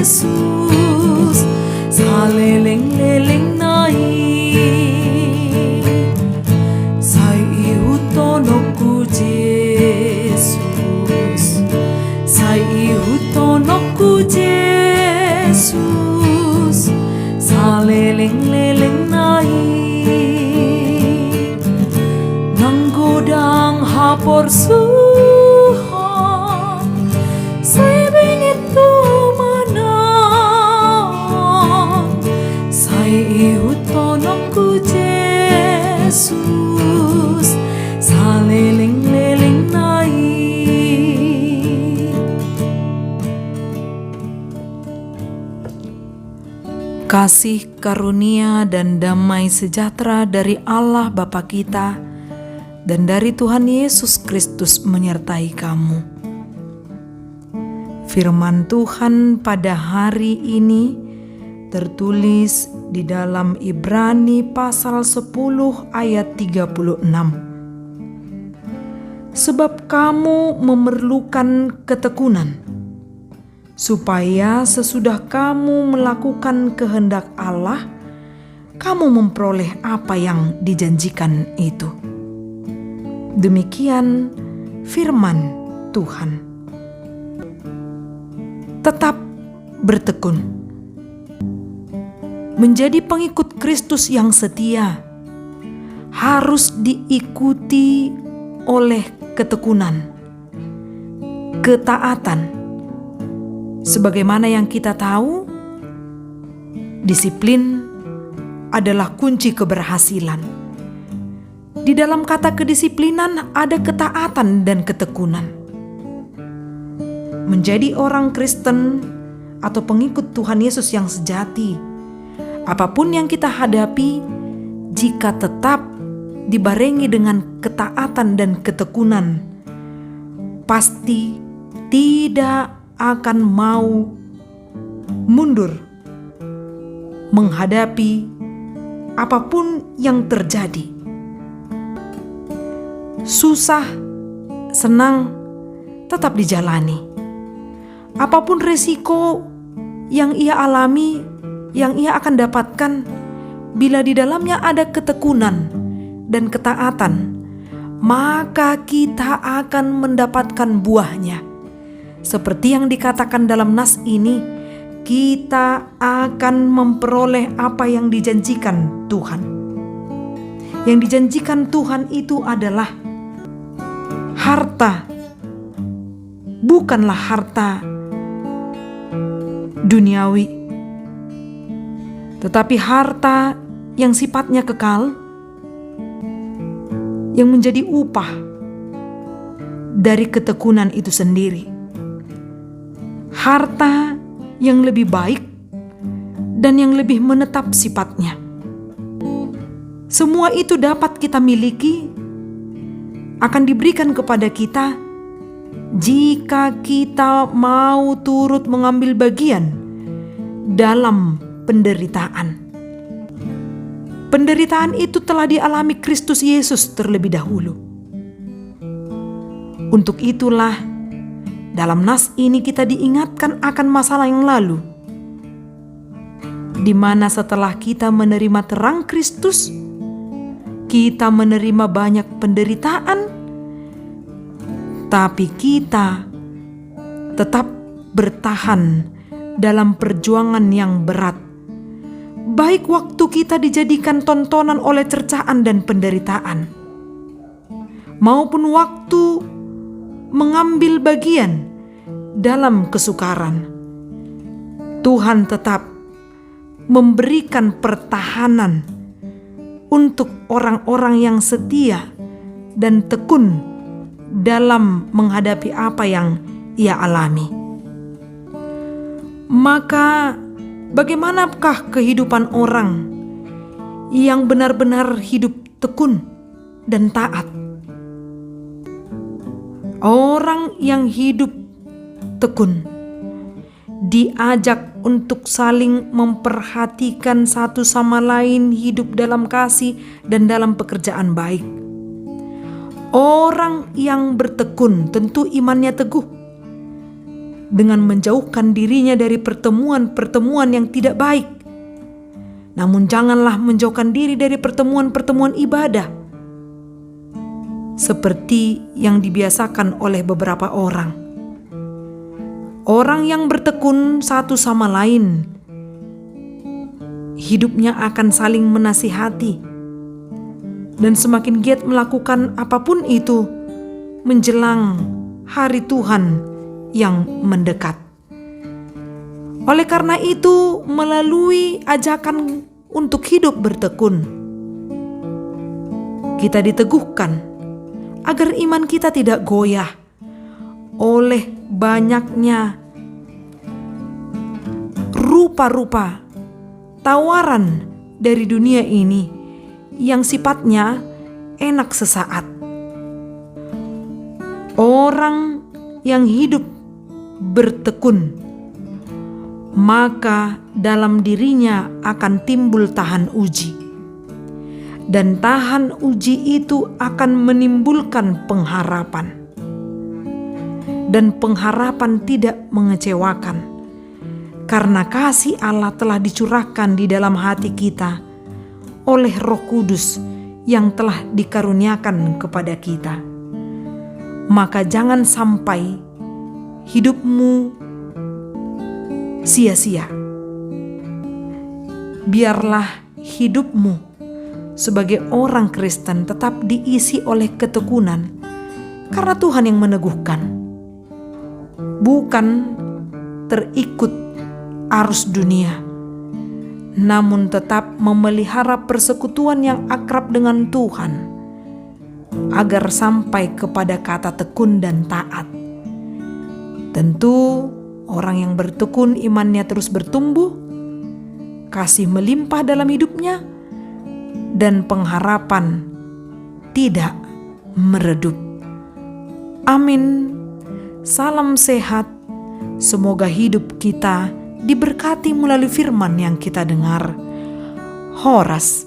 Yesus, saleleng-leleng nai, sai ihutonoku Yesus, sai ihutonoku Yesus, saleleng-leleng nai, nanggodang hapor suha, sai bingit tumanang, sai ihutonoku Yesus, saleleng-leleng nai. Kasih karunia dan damai sejahtera dari Allah Bapa kita dan dari Tuhan Yesus Kristus menyertai kamu. Firman Tuhan pada hari ini tertulis di dalam Ibrani pasal 10 ayat 36. Sebab kamu memerlukan ketekunan, supaya sesudah kamu melakukan kehendak Allah, kamu memperoleh apa yang dijanjikan itu. Demikian firman Tuhan. Tetap bertekun. Menjadi pengikut Kristus yang setia harus diikuti oleh ketekunan, ketaatan. Sebagaimana yang kita tahu, disiplin adalah kunci keberhasilan. Di dalam kata kedisiplinan ada ketaatan dan ketekunan. Menjadi orang Kristen atau pengikut Tuhan Yesus yang sejati, apapun yang kita hadapi, jika tetap dibarengi dengan ketaatan dan ketekunan, pasti tidak akan mau mundur menghadapi apapun yang terjadi. Susah, senang, tetap dijalani. Apapun resiko yang ia alami, yang ia akan dapatkan, bila di dalamnya ada ketekunan dan ketaatan, maka kita akan mendapatkan buahnya. Seperti yang dikatakan dalam nas ini, kita akan memperoleh apa yang dijanjikan Tuhan. Yang dijanjikan Tuhan itu adalah harta, bukanlah harta duniawi, tetapi harta yang sifatnya kekal, yang menjadi upah dari ketekunan itu sendiri. Harta yang lebih baik dan yang lebih menetap sifatnya. Semua itu dapat kita miliki, akan diberikan kepada kita jika kita mau turut mengambil bagian dalam penderitaan. Penderitaan itu telah dialami Kristus Yesus terlebih dahulu. Untuk itulah dalam nas ini kita diingatkan akan masalah yang lalu, di mana setelah kita menerima terang Kristus, kita menerima banyak penderitaan, tapi kita tetap bertahan dalam perjuangan yang berat. Baik waktu kita dijadikan tontonan oleh cercaan dan penderitaan, maupun waktu mengambil bagian dalam kesukaran, Tuhan tetap memberikan pertahanan untuk orang-orang yang setia dan tekun dalam menghadapi apa yang ia alami. Maka bagaimanakah kehidupan orang yang benar-benar hidup tekun dan taat? Orang yang hidup tekun diajak untuk saling memperhatikan satu sama lain, hidup dalam kasih dan dalam pekerjaan baik. Orang yang bertekun tentu imannya teguh. dengan menjauhkan dirinya dari pertemuan-pertemuan yang tidak baik. Namun janganlah menjauhkan diri dari pertemuan-pertemuan ibadah, seperti yang dibiasakan oleh beberapa orang. Orang yang bertekun satu sama lain, hidupnya akan saling menasihati, dan semakin giat melakukan apapun itu menjelang hari Tuhan yang mendekat. Oleh karena itu, melalui ajakan untuk hidup bertekun, kita diteguhkan agar iman kita tidak goyah oleh banyaknya rupa-rupa tawaran dari dunia ini yang sifatnya enak sesaat. Orang yang hidup bertekun, maka dalam dirinya akan timbul tahan uji. Dan tahan uji itu akan menimbulkan pengharapan. Dan pengharapan tidak mengecewakan, karena kasih Allah telah dicurahkan di dalam hati kita oleh Roh Kudus yang telah dikaruniakan kepada kita. Maka jangan sampai hidupmu sia-sia. Biarlah hidupmu sebagai orang Kristen tetap diisi oleh ketekunan, karena Tuhan yang meneguhkan, bukan terikut arus dunia, namun tetap memelihara persekutuan yang akrab dengan Tuhan, agar sampai kepada kata tekun dan taat. Tentu orang yang bertekun imannya terus bertumbuh, kasih melimpah dalam hidupnya, dan pengharapan tidak meredup. Amin. Salam sehat. Semoga hidup kita diberkati melalui firman yang kita dengar. Horas.